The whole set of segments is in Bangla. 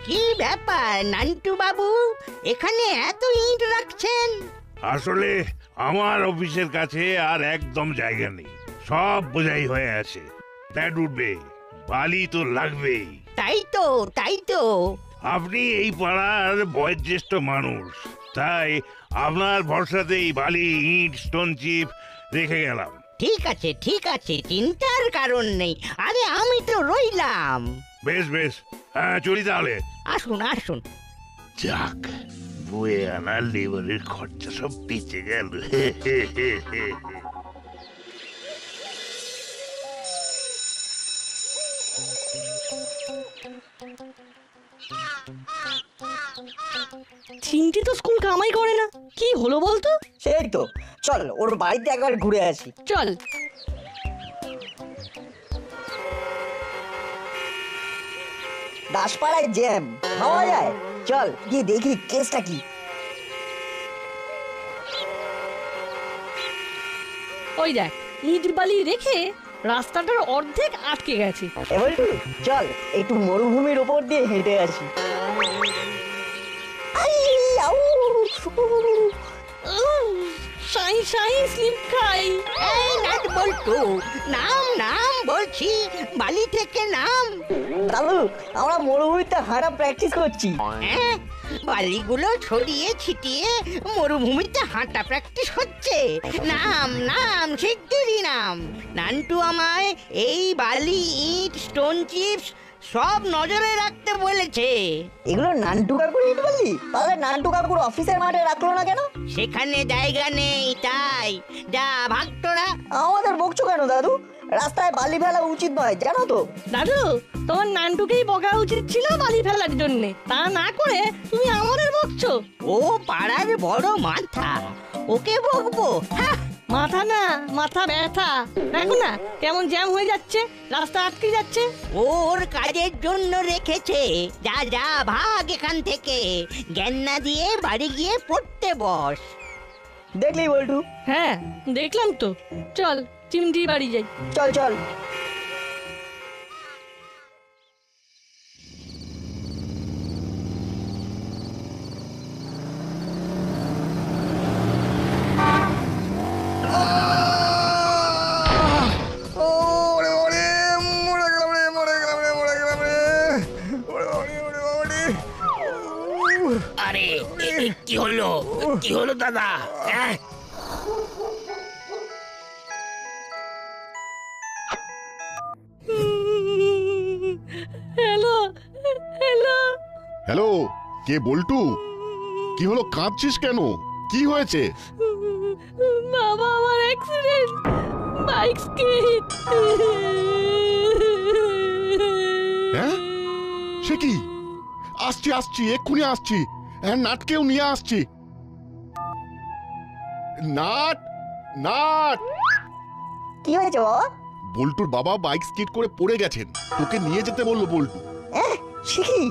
কি ব্যাপার নান্টু বাবু, এখানে এত ইট রাখছেন? আসলে আমার অফিসের কাছে আর একদম জায়গা নেই, সব বোঝাই হয়ে আছে। ফ্ল্যাট উঠবে, বালি তো লাগবেই। তাই তো আপনি এই পাড়ার বয়োজ্যেষ্ঠ মানুষ, তাই আপনার ভরসাতেই বালি, ইট, স্টোন চিপ রেখে গেলাম। ঠিক আছে, চিন্তার কারণ নেই। আরে আমি তো রইলাম। বেশ বেশ, হ্যাঁ চলি তাহলে। আসুন আসুন। যাক, বয়ে আনা লেবারের খরচা সব বেঁচে গেল। চিমটি তো স্কুল কামাই করে না, কি হলো বলতো? সেই তো, চল ওর বাড়িতে একবার ঘুরে আসি। চল। দাসপাড়ায় জ্যাম পাওয়া যায়, চল গিয়ে দেখি কেসটা কি। ওই দেখ, ইট বালি রেখে রাস্তাটার অর্ধেক আটকে গেছে। এবার চল একটু মরুভূমির উপর দিয়ে হেঁটে আসি। আই, আউ, সাই সাই স্লিপ খাই। এই নাট বল্টু, নাম বলছি, বালি থেকে নাম। দাদু, আমরা মরুভূমিতে হাঁটা প্র্যাকটিস করছি। হ্যাঁ, বালিগুলো ছড়িয়ে ছিটিয়ে মরুভূমিতে হাঁটা প্র্যাকটিস হচ্ছে। নাম শিগগিরই নাম। নান্টু আমায় এই বালি, ইট, স্টোন চিপস সব নজরে রাখতে বলেছে। এগুলো নান্টু কাকুর ইট বললি? তাহলে নান্টু কাকুর অফিসের মাঠে রাখলো না কেন? সেখানে জায়গা নেই, তাই যা ভাগ তোরা। আমাদের বকছো কেন দাদু? রাস্তায় বালি ফেলা উচিত নয়, জানো তো? দাদু, তোমার নানটুকেই বকা উচিত ছিল বালি ফেলার জন্যে, তা না করে তুমি আমাদের বকছো। ও পাড়ার বড় মাথা, ওকে বকবো? হ্যাঁ, মাথা না, মাথা ব্যথা। দেখো না কেমন জ্যাম হয়ে যাচ্ছে, রাস্তা আটকে যাচ্ছে। ওর কাজের জন্য রেখেছে। যা ভাগ এখান থেকে, জ্ঞান না দিয়ে বাড়ি গিয়ে পড়তে বস। দেখলি বল্টু? হ্যাঁ দেখলাম তো। চল চিমটি বাড়ি যাই। চল চল। আরে কি হলো দাদা? Hello hello. হ্যালো, কে বল্টু? কি হলো, কাঁদছিস কেন? কি হয়েছে? বাবা, আমার অ্যাক্সিডেন্ট, বাইক স্কিড। হ্যাঁ, সে কি? আসছি এক্ষুনি আসছি। হ্যাঁ, নাটকেও নিয়ে আসছি। নাট নাট কি হয়েছে বাবা? বল্টুর বাবা বাইক স্কিড করে পড়ে গেছেন, তোকে নিয়ে যেতে বললো বল্টু। সে কি?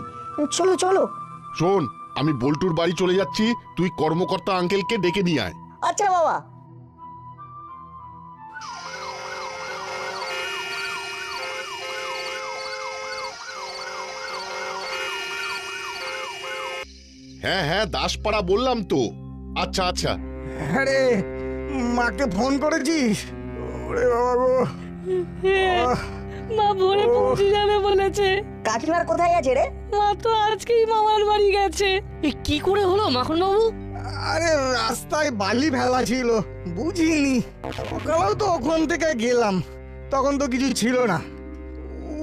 চলো চলো। শোন, আমি বল্টুর বাড়ি চলে যাচ্ছি, তুই কর্মকর্তা আঙ্কেলকে ডেকে নিয়ে আয়। আচ্ছা বাবা। হ্যাঁ, দাসপাড়া বললাম তো। আচ্ছা আচ্ছা। আরে মাকে ফোন করেছিস? ওরে বাবা গো, মা ভোরে পৌঁছে যাবে বলেছে। কাকিমার কোথায় গেছে রে? মা তো আজকেই মামার বাড়ি গেছে। কি করে হলো মাখন বাবু? আরে রাস্তায় বালি ফেলা ছিল, বুঝিনি। সকালেও তো ওখান থেকে গেলাম, তখন তো কিছু ছিল না।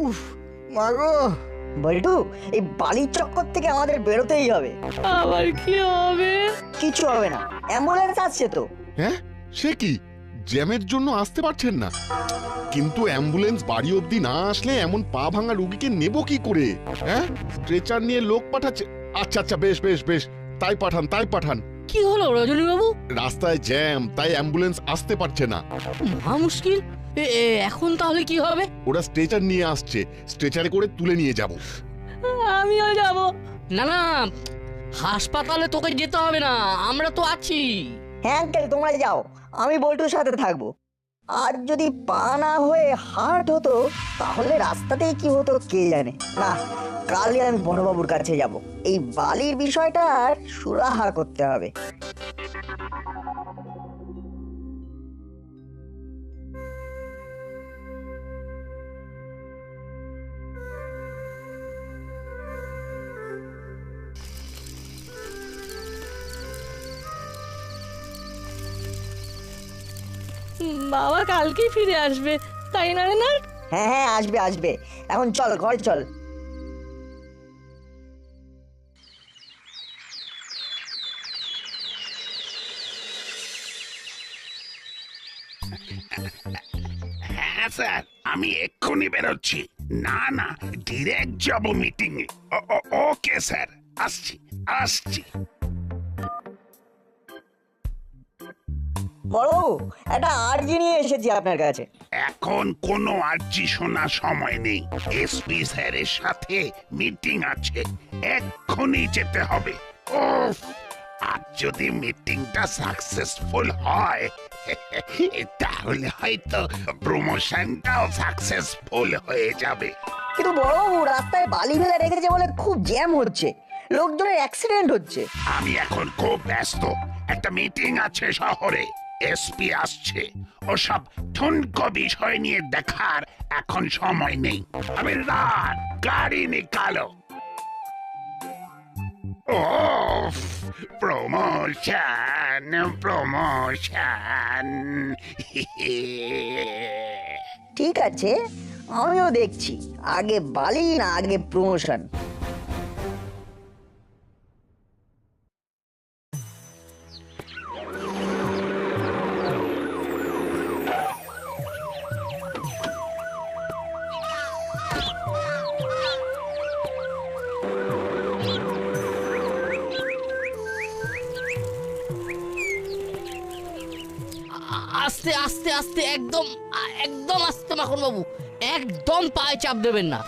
উফ মা গো। বল্টু, এই বালির চক্কর থেকে আমাদের বেরোতেই হবে। আবার কি হবে? কিছু হবে না, অ্যাম্বুলেন্স আসছে তো। হ্যাঁ, সে কি? জ্যামের জন্য আসতে পারছেন না? কিন্তু অ্যাম্বুলেন্স বাড়ি অবধি না আসলে এমন পা ভাঙা রোগীকে নেব কি করে? হ্যাঁ, স্ট্রেচার নিয়ে লোক পাঠাচ্ছে। আচ্ছা বেশ, তাই পাঠান। কি হলো রজনী বাবু? রাস্তায় জ্যাম, তাই অ্যাম্বুলেন্স আসতে পারছে না। মহা মুশকিল। এখন তাহলে কি হবে? ওরা স্ট্রেচার নিয়ে আসছে, স্ট্রেচারে করে তুলে নিয়ে যাব। আমিও যাব। না, হাসপাতালে তোকে যেতে হবে না, আমরা তো আছি। হ্যাঁ আঙ্কেল, তোমরা যাও, আমি বল্টুর সাথে থাকবো। আর যদি পা না হয়ে হার্ট হতো তাহলে রাস্তাতেই কি হতো কে জানে। না, কালই আমি বড়বাবুর কাছে যাব, এই বালির বিষয়টা আর সুরাহা করতে হবে। বাবা কালকেই ফিরে আসবে, তাই না রে না? হ্যাঁ হ্যাঁ, আসবে আসবে। এখন চল, ঘরে চল। হ্যাঁ স্যার, আমি এক্ষুনি বেরোচ্ছি। না না, ডিরেক্ট যাব মিটিং এ। ওকে স্যার, আসছি আসছি। বড়বাবু, একটা আর্জি নিয়ে এসেছি আপনার কাছে। এখন কোনো আর্জি শোনার সময় নেই। এসপি স্যারের সাথে মিটিং আছে, এক্ষুনি যেতে হবে। ওফ, আর যদি মিটিংটা সাকসেসফুল হয় তাহলে হয়তো প্রমোশনটাও সাকসেসফুল হয়ে যাবে। কিন্তু বড়বাবু, রাস্তায় বালি ফেলে রেখেছে বলে খুব জ্যাম হচ্ছে, লোকজনের অ্যাক্সিডেন্ট হচ্ছে। আমি এখন খুব ব্যস্ত, একটা মিটিং আছে শহরে, এসপি আসছে, ওসব ঠুনকো বিষয় নিয়ে দেখার এখন সময় নেই। আমি রাত গাড়ি নিকালো। ওফ, প্রমোশন প্রমোশন। ঠিক আছে, আমিও দেখছি, আগে বালি না আগে প্রমোশন। আস্তে আস্তে আস্তে, একদম একদম আস্তে মাখন বাবু, একদম পায়ে চাপ দেবেন না।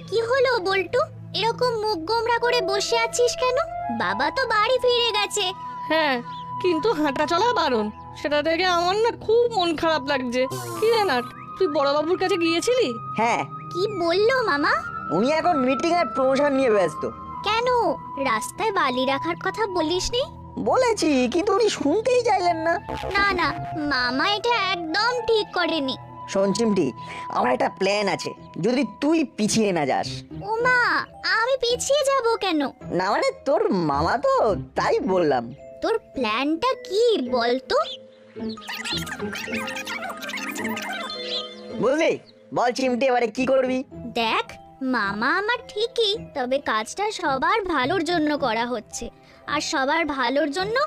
কি হলো বল্টু, এরকম মুখ গোমরা করে বসে আছিস কেন? বাবা তো বাড়ি ফিরে গেছে। হ্যাঁ, কিন্তু হাঁটা চলা বারণ, সেটা থেকে আমার না খুব মন খারাপ লাগছে। কি রে নাট, তুই বড়বাবুর কাছে গিয়েছিলি? হ্যাঁ, কি বললো মামা? উনি এখন মিটিং আর প্রমোশন নিয়ে ব্যস্ত। কেন, রাস্তায় বালি রাখার কথা বলিসনি? বলেছি, কিন্তু উনি শুনতেই চাইলেন না। না না, মামা এটা একদম ঠিক করেনি। শোন চিমটি, আমার একটা প্ল্যান আছে, যদি তুই পিছিয়ে না যাস। ওমা, আমি পিছিয়ে যাব কেন? না মানে, তোর মামা তো, তাই বললাম। তোর প্ল্যানটা কি বলতো? বুঝলি, বল চিমটি, এবারে কি করবি? দেখ, মামা আমার ঠিকই, তবে কাজটা সবার ভালোর জন্য করা হচ্ছে, আর সবার ভালোর জন্য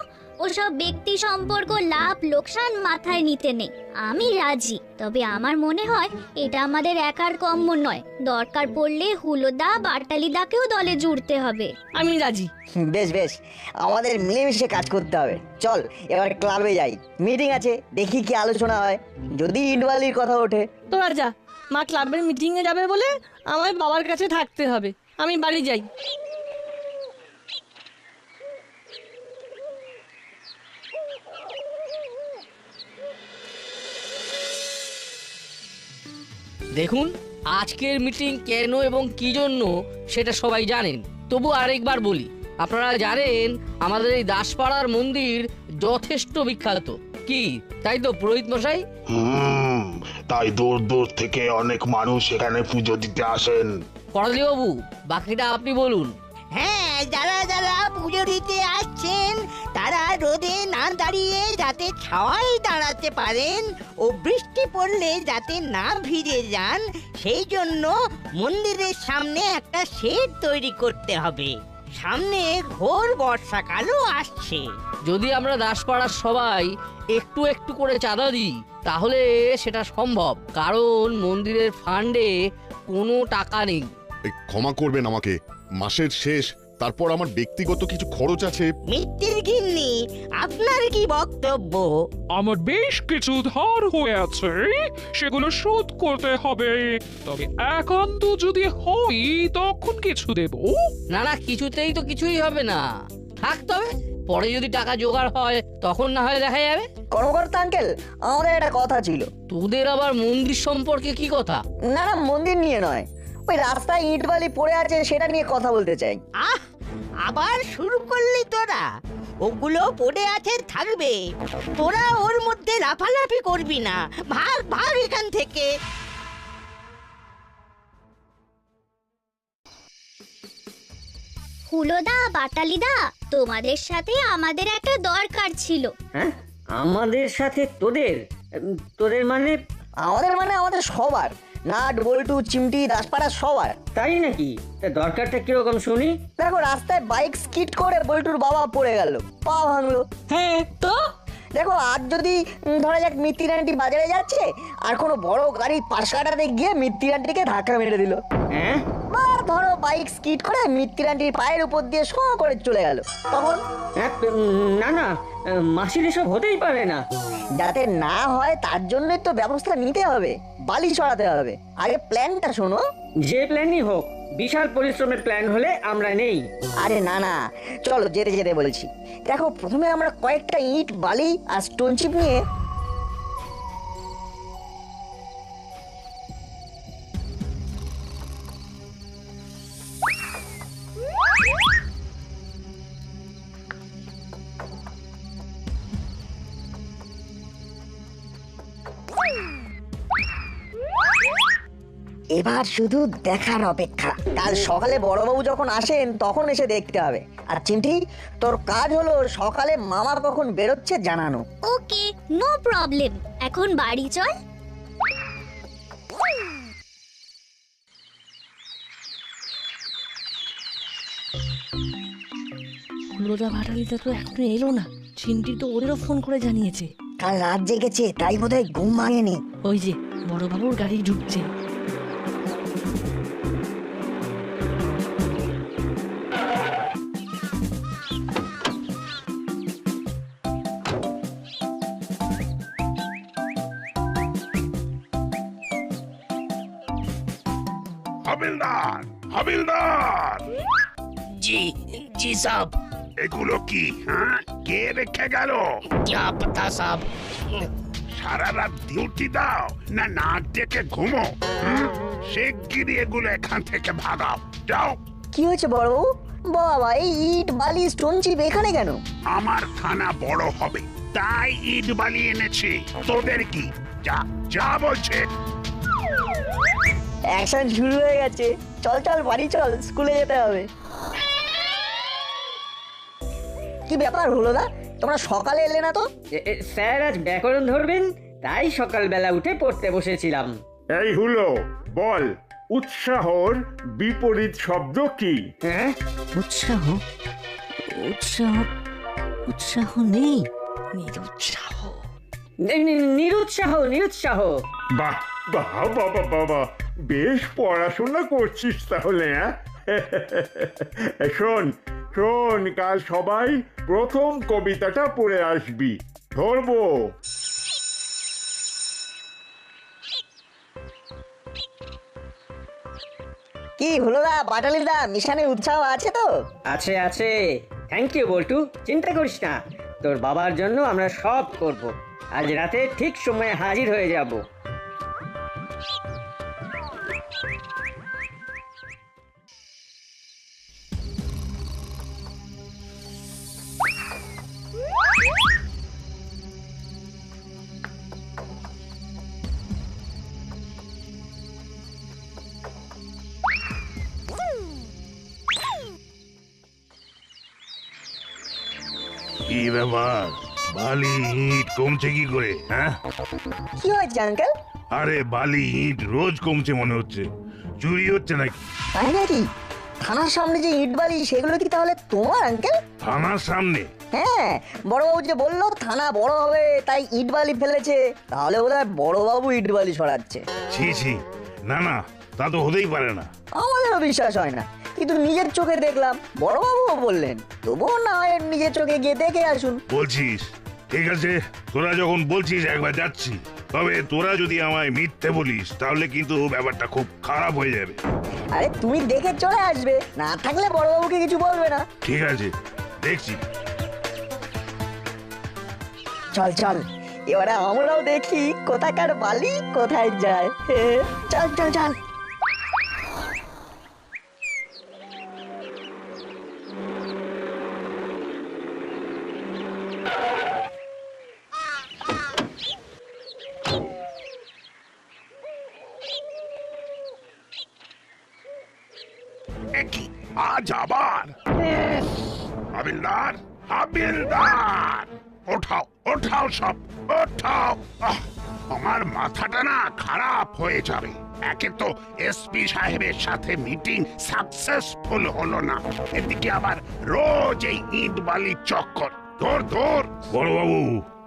ওসব ব্যক্তি সম্পর্ক লাভ লোকসান মাথায় নিতে নেই। আমি রাজি, তবে আমার মনে হয় এটা আমাদের একার কম্য নয়, দরকার পড়লে হুলোদা বাটালিদাকেও দলে জুড়তে হবে। আমি রাজি। বেশ বেশ, আমাদের মিলেমিশে কাজ করতে হবে। চল এবার ক্লাবে যাই, মিটিং আছে, দেখি কি আলোচনা হয়। যদি ইন্ডওয়ালির কথা ওঠে। তোরা যা, মা ক্লাবের মিটিংয়ে যাবে বলে আমায় বাবার কাছে থাকতে হবে, আমি বাড়ি যাই। দেখুন, আজকের মিটিং কেন এবং কি জন্য সেটা সবাই জানেন, তবু আরেকবার বলি। আপনারা জানেন আমাদের এই দাসপাড়ার মন্দির যথেষ্ট বিখ্যাত, কি তাই তো পুরোহিত মশাই? তাই দূর দূর থেকে অনেক মানুষ এখানে পুজো দিতে আসেন। করালি বাবু, বাকিটা আপনি বলুন। হ্যাঁ, যারা যারা পুজো দিতে আসছেন তারা রোদে না দাঁড়িয়ে যাতে ছাওয়ায় দাঁড়াতে পারেন ও বৃষ্টি পড়লে যাতে না ভিজে যান, সেই জন্য মন্দিরের সামনে একটা শেড তৈরি করতে হবে। সামনে ঘোর বর্ষাকালও আসছে। যদি আমরা দাসপাড়ার সবাই একটু একটু করে চাঁদা দিই তাহলে সেটা সম্ভব, কারণ মন্দিরের ফান্ডে কোনো টাকা নেই। এই ক্ষমা করবেন আমাকে, মাসের শেষ, তারপর আমার ব্যক্তিগত কিছু খরচ আছে। মিত্তির গিন্নি, আপনার কি বক্তব্য? আমার বেশ কিছু ধার হয়ে আছে, সেগুলো শোধ করতে হবে। তবে একান্ত যদি হয় তখন কিছু দেব। না না, কিছুতেই তো কিছুই হবে না। থাক, তবে পরে যদি টাকা জোগাড় হয় তখন না হয় দেখা যাবে। কর্মকর্তা আঙ্কেল, আমাদের একটা কথা ছিল। তোদের আবার মন্দির সম্পর্কে কি কথা? না না, মন্দির নিয়ে নয়, ওই রাস্তায় ইট বালি পড়ে আছে সেটা নিয়ে কথা বলতে চাই। আহ, আবার শুরু করলি তোরা? ওগুলো পড়ে আছে থাকবে, তোরা ওর মধ্যে লাফালাফি করবি না। ভাগ ভাগ এখান থেকে। হুলোদা, বাটালিদা, তোমাদের সাথে আমাদের একটা দরকার ছিল। হ্যাঁ, আমাদের সাথে তোদের? তোদের মানে? আমাদের মানে আমাদের সবার, নাট বল্টু চিমটি দাসপাড়া সবার। তাই নাকি? তা দরকারটা কিরকম শুনি। দেখো, রাস্তায় বাইক স্কিড করে বল্টুর বাবা পড়ে গেল, পা ভাঙলো। হ্যাঁ তো দেখো, আজ যদি ধরা যাক মিত্তির আন্টি বাজারে যাচ্ছে আর কোনো বড় গাড়ি পাশ কাটাতে গিয়ে মিত্তির আন্টিকে ধাক্কা মেরে দিল, হ্যাঁ, বা ধরো বাইক স্কিড করে মিত্তির আন্টির পায়ের উপর দিয়ে শো করে চলে গেল, তখন? না না, মাসির এসব হতেই পারে না। যাতে না হয় তার জন্যই তো ব্যবস্থা নিতে হবে, বালি সরাতে হবে। আগে প্ল্যানটা শোনো। যে প্ল্যানই হোক, বিশাল পরিশ্রমের প্ল্যান হলে আমরা নেই। আরে না না, চলো যেতে যেতে বলছি। দেখো, প্রথমে আমরা কয়েকটা ইট বালি আর স্টোন চিপ নিয়ে এবার শুধু দেখার অপেক্ষা। কাল সকালে বড়বাবু যখন আসেন তখন এসে দেখতে হবে। আর চিমটি, তোর কাজ হলো সকালে মামা কখন বেরোচ্ছে জানানো। ওকে, নো প্রবলেম। এখন বাড়ি চল। হুলোদা ভাটালিদা তো এখনো এলো না। চিমটি তো ওদেরও ফোন করে জানিয়েছে। কাল রাত জেগেছে, তাই বোধহয় ঘুম ভাঙেনি। ওই যে বড়বাবুর গাড়ি ঢুকছে। হাবিলদার, হাবিলদার! জি জি সাব। এগুলো কি? হ্যাঁ, কে রেখে গেল? क्या पता साहब। সারা রাত ডিউটি দাও না নাক ডেকে ঘুমো? শিগগিরই এগুলো এখান থেকে ভাগাও, যাও। কি হয়েছে বড়বাবু? বাবা, এই ইট বালি স্টোন চিপ এখানে কেন? আমার থানা বড় হবে তাই ইট বালি এনেছি। তোদের কি? যা যা বলছে। অ্যাকশন শুরু হয়ে গেছে। চল চল বাড়ি চল, স্কুলে যেতে হবে। কি ব্যাপার হলো না, তোমরা সকালে এলে না তো? স্যার আজ ব্যাকরণ ধরবেন, তাই সকালবেলা উঠে পড়তে বসেছিলাম। এই হলো, বল, উৎসাহর বিপরীত শব্দ কি? হ্যাঁ, উৎসাহ? উৎসাহ? উৎসাহ নেই, নিরুৎসাহ। নিরুৎসাহ, নিরুৎসাহ। বাহ বাহ বাবা বাবা, বেশ পড়াশোনা করছিস তাহলে। হ্যাঁ, শোন শোন, কাল সবাই প্রথম কবিতাটা পড়ে আসবি। ধরবো। কি হলো দা, বাটালিদা, মিশনে উৎসাহ আছে তো? আছে আছে, থ্যাংক ইউ বল্টু, চিন্তা করিস না। তোর বাবার জন্য আমরা সব করব। আজ রাতে ঠিক সময়ে হাজির হয়ে যাব। কি ব্যাপার, বালি ইট কমছে কি করে? হ্যাঁ, কি হয়েছে আঙ্কেল? আরে বালি ইট রোজ কমছে মনে হচ্ছে, চুরি হচ্ছে নাকি? তাই নাকি? থানার সামনে যে ইট বালি সেগুলো কি তাহলে তোমার আঙ্কেল? থানার সামনে? হ্যাঁ, বড়বাবু যে বললো থানা বড় হবে তাই ইট বালি ফেলেছে, তাহলে বোধহয় বড়বাবু ইট বালি সরাচ্ছে। ছি ছি, না না, তা তো হতেই পারে না। আমাদেরও বিশ্বাস হয় না, কিন্তু নিজের চোখে দেখলাম, বড়বাবুও বললেন। তবুও না হয় নিজের চোখে গিয়ে দেখে আসুন। বলছিস? ঠিক আছে, তোরা যখন বলছিস একবার যাচ্ছি। তবে তোরা যদি আমায় মিথ্যে বলিস তাহলে কিন্তু ব্যাপারটা খুব খারাপ হয়ে যাবে। আরে তুমি দেখে চলে আসবে, না থাকলে বড়বাবুকে কিছু বলবে না। ঠিক আছে, দেখছি। চল চল এবারে আমরাও দেখি কোথাকার বালি কোথায় যায়। চল চল চল। কি আজ আবার? হাবিলদার, হাবিলদার, ওঠাও ওঠাও সব ওঠাও। আমার মাথাটা না খারাপ হয়ে যাবে। একে তো এসপি সাহেবের সাথে মিটিং সাকসেসফুল হলো না, এদিকে আবার রোজ এই ইট বালির চক্কর। ধর ধর। বড়বাবু,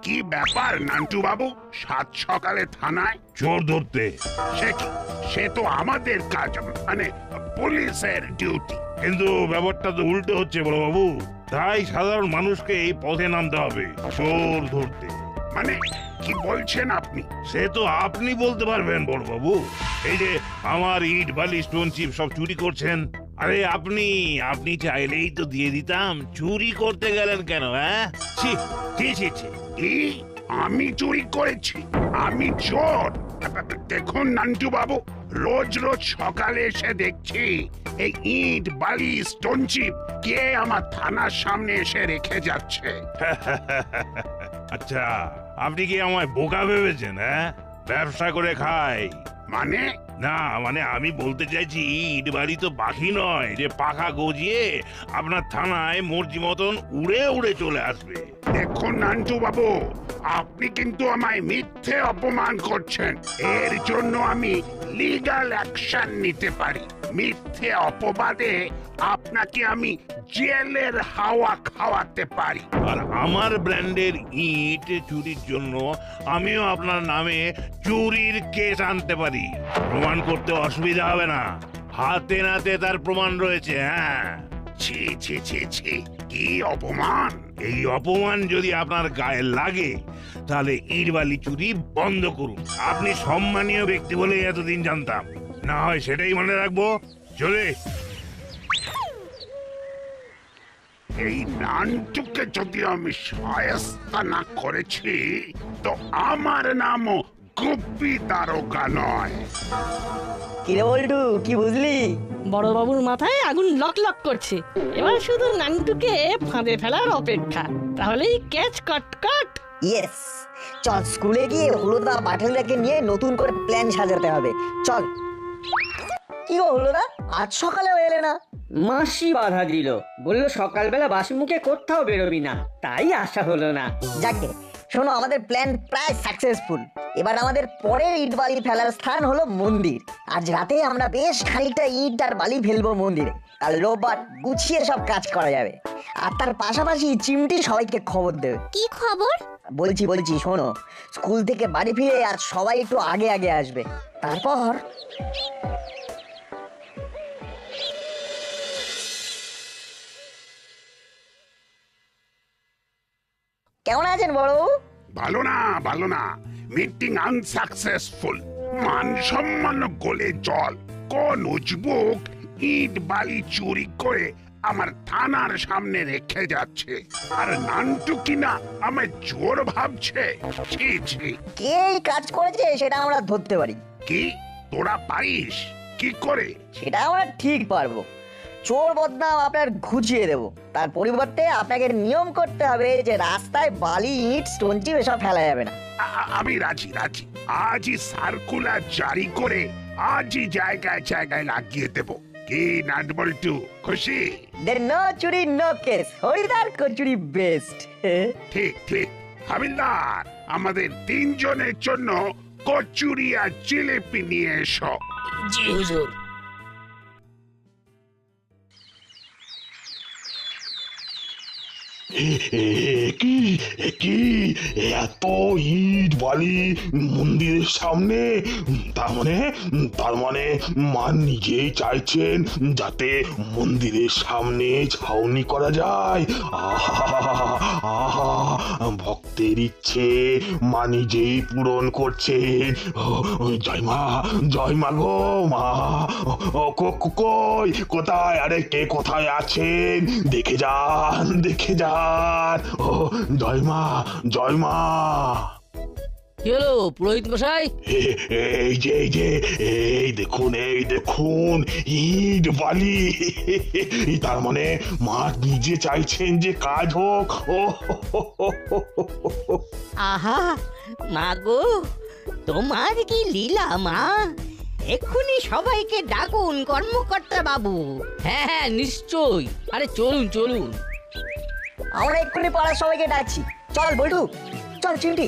কি ব্যাপার নান্টু বাবু, সাত সকালে থানায়? চোর ধরতে। সে তো আমাদের কাজ, মানে পুলিশের ডিউটি। কিন্তু ব্যাপারটা তো উল্টো হচ্ছে বড়বাবু, তাই সাধারণ মানুষকে এই পথে নামতে হবে চোর ধরতে। মানে কি বলছেন আপনি? সে তো আপনি বলতে পারবেন বড়বাবু। এই যে আমার ইট বালি স্টোন চিপ সব চুরি করছেন, আরে আপনি চাইলেই তো দিয়ে দিতাম, চুরি করতে গেলেন কেন? হ্যাঁ, ছি ছি ছি ছি। আমি চুরি করেছি? আমি চোর? দেখুন নান্টু বাবু, রোজ রোজ সকালে এসে দেখছি এই ইট বালি স্টোন চিপ কে আমার থানার সামনে এসে রেখে যাচ্ছে। আচ্ছা, আপনি কি আমায় বোকা ভেবেছেন? হ্যাঁ, ব্যবসা করে খাই মানে? না মানে আমি বলতে চাইছি, ইট বাড়ি তো পাখি নয় যে পাখা গজিয়ে আপনার থানায় মর্জি মতন উড়ে উড়ে চলে আসবে। দেখুন নান্টু বাবু, আপনি কিন্তু আমায় মিথ্যে অপমান করছেন। এর জন্য আমি লিগ্যাল অ্যাকশন নিতে পারি। মিথ্যে অপবাদে আপনাকে আমি জেলের হাওয়া খাওয়াতে পারি। আর আমার ব্র্যান্ডের ইট চুরির জন্য আমিও আপনার নামে চুরির কেস আনতে পারি। প্রমাণ করতে অসুবিধা হবে না, হাতে নাতে তার প্রমাণ রয়েছে। হ্যাঁ, ছি ছি ছি ছি, কি অপমান! এই অপমান যদি আপনার গায়ে লাগে তাহলে ইট বালি চুরি বন্ধ করুন। আপনি সম্মানীয় ব্যক্তি বলে এতদিন জানতাম, না হয় সেটাই মনে রাখবো। চলে। এই নানটুকে যদি আমি শায়েস্তা না করেছি তো আমার নামও গুপ্পি দারোগা নয়। কিরে বল্টু, কি বুঝলি? বড়বাবুর মাথায় আগুন লক লক করছে। এবার শুধু নান্টুকে ফাঁদে ফেলার অপেক্ষা, তাহলেই ক্যাচ কাট কাট। ইয়েস, চল স্কুলে গিয়ে হলুদা পাঠালিয়াকে নিয়ে নতুন করে প্ল্যান সাজাতে হবে। চল। কি গো হলুদা, আজ সকালেও এলে না? মাসি বাধা দিল, বললো সকালবেলা বাসি মুখে কোথাও বেরোবি না, তাই আসা হলো না। যাকে শোনো, আমাদের প্ল্যান প্রায় সাকসেসফুল। এবার আমাদের পরের ইট বালি ফেলার স্থান হলো মন্দির। আজ রাতে আমরা বেশ খানিকটা ইট আর বালি ফেলবো মন্দিরে। কাল রোববার গুছিয়ে সব কাজ করা যাবে। আর তার পাশাপাশি চিমটি সবাইকে খবর দেবে। কি খবর? বলছি শোনো, স্কুল থেকে বাড়ি ফিরে আর সবাই একটু আগে আগে আসবে। তারপর কেমন আছেন বড়? ভালো না, মিটিং আনসাকসেসফুল। মান সম্মান গলে জল। কোন উজবুক ইট বালি চুরি করে আমার থানার সামনে রেখে যাচ্ছে, আর নান্টু কিনা আমায় চোর ভাবছে। ছি ছি। কে কাজ করেছে সেটা আমরা ধরতে পারি। কি তোরা পারিস? কি করে? সেটা আমরা ঠিক পারবো। চোর বদনাম আপনার ঘুচিয়ে দেব। তার পরিবর্তে আপনাকে নিয়ম করতে হবে যে রাস্তায় বালি ইট স্টোন চিপ এসব ফেলা যাবে না। আমি রাজি। আজই সার্কুলার জারি করে আজই জায়গায় জায়গায় লাগিয়ে দেব। কি নাট বল্টু, খুশি? দের নো চুরি নো কেস, হরিদার কচুরি বেস্ট। ঠিক। হাবিলদার, আমাদের তিনজনের জন্য কচুরি আর জিলেপি নিয়ে এসো। জি হুজুর। কি এত ইট বালি মন্দিরের সামনে? তার মানে মা নিজেই চাইছেন যাতে মন্দিরের সামনে ছাউনি করা যায়। আহা, ভক্তের ইচ্ছে মা নিজেই পূরণ করছেন। জয় মা গো মা। কোথায়? আরে কে কোথায় আছেন? দেখে যান। সর্দার, ও জয় মা, জয় মা। কি হলো পুরোহিত মশাই? এই দেখুন, এই দেখুন, ইট বালি। তার মানে মা নিজে চাইছেন যে কাজ হোক। ও আহা মা গো, তোমার কি লীলা মা! এক্ষুনি সবাইকে ডাকুন কর্মকর্তা বাবু। হ্যাঁ হ্যাঁ নিশ্চয়ই, আরে চলুন চলুন। আমরা এক্ষুনি পাড়ার সবাইকে ডাকছি। চল বল্টু, চল চিমটি।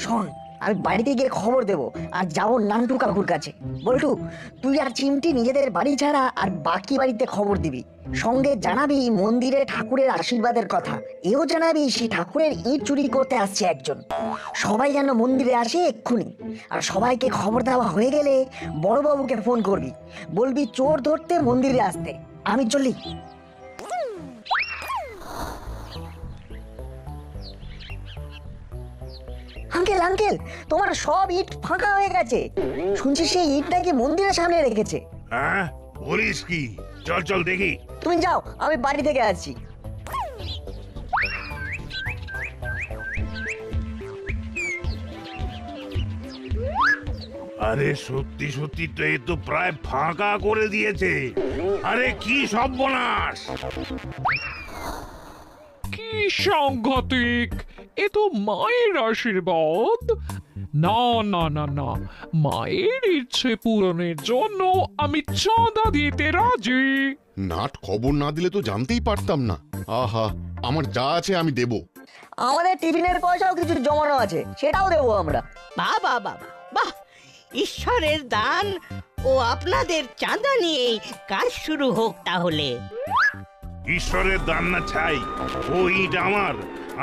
শোন, আমি বাড়িতে গিয়ে খবর দেবো আর যাবো নান্টু কাকুর কাছে। বল্টু, তুই আর চিমটি নিজেদের বাড়ি ছাড়া আর বাকি বাড়িতে খবর দিবি। সঙ্গে জানাবি মন্দিরে ঠাকুরের আশীর্বাদের কথা। এও জানাবি সেই ঠাকুরের ইট চুরি করতে আসছে একজন। সবাই যেন মন্দিরে আসে এক্ষুনি। আর সবাইকে খবর দেওয়া হয়ে গেলে বড়বাবুকে ফোন করবি, বলবি চোর ধরতে মন্দিরে আসতে। আমি চলি। আঙ্কেল আঙ্কেল, তোমার সব ইট ফাঁকা হয়ে গেছে। শুনছি সেই ইটটাকে মন্দিরের সামনে রেখেছে। হ্যাঁ বলিস কি? চল চল দেখি। তুমি যাও, আমি বাড়ি থেকে আসছি। আরে সত্যি সত্যি তো এ তো প্রায় ফাঁকা করে দিয়েছে। আরে কি সর্বনাশ! কি সাংঘাতিক! এ তো মায়ের আশীর্বাদ। না না না না, মায়ের ইচ্ছে পূরণের জন্য আমি চাঁদা দিতে রাজি। নাট খবর না দিলে তো জানতেই পারতাম না। আহা, আমার যা আছে আমি দেব। আমাদের টিফিনের পয়সাও কিছু জমানো আছে, সেটাও দেবো আমরা। বাহ বাহ বাহ বাহ! ঈশ্বরের দান ও আপনাদের চাঁদা নিয়েই কাজ শুরু হোক তাহলে। ঈশ্বরের দান না ছাই, ও ইট আমার।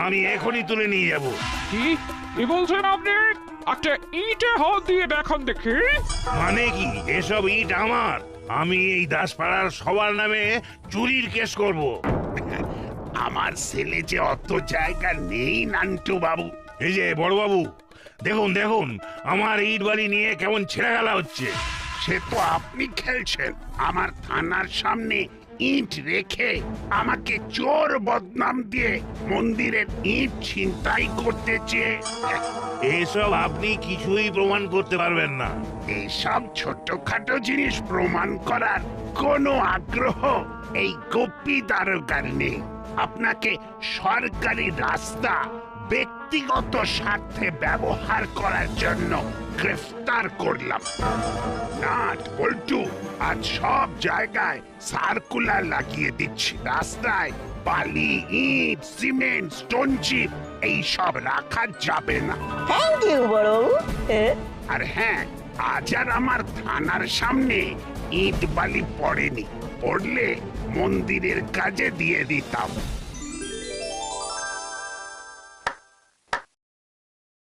আমি এখনই তুলে নিয়ে যাব। কি বলছেন আপনি? একটা ইটে হাত দিয়ে দেখান দেখি। মানে কি? এসব ইট আমার। আমি এই দাসপাড়ার সবার নামে চুরির কেস করব। আমার ছেলে যে অত জায়গা নেই নান্টু বাবু। এই যে বড় বাবু, দেখুন দেখুন, আমার ইট বাড়ি নিয়ে কেমন ছেড়ে গেলা হচ্ছে। সে তো আপনি খেলছেন। আমার থানার সামনে ইট রেখে আমাকে চোর বদনাম দিয়ে মন্দিরের ইট ছিনতাই করতে চেয়ে। এসব আপনি কিছুই প্রমাণ করতে পারবেন না। এইসব ছোটখাটো জিনিস প্রমাণ করার কোনো আগ্রহ এই গোপী দারোগার নেই। আপনাকে সরকারি রাস্তা ব্যক্তিগত স্বার্থে ব্যবহার করার জন্য গ্রেফতার করলাম। নাট বল্টু, আজ সব জায়গায় সার্কুলার লাগিয়ে দিচ্ছি। রাস্তায় বালি, ইট, সিমেন্ট, স্টোন চিপ এইসব রাখা যাবে না। থ্যাংক ইউ বড়বাবু। আর হ্যাঁ, আজ আর আমার থানার সামনে ইট বালি পড়েনি। পড়লে মন্দিরের কাজে দিয়ে দিতাম।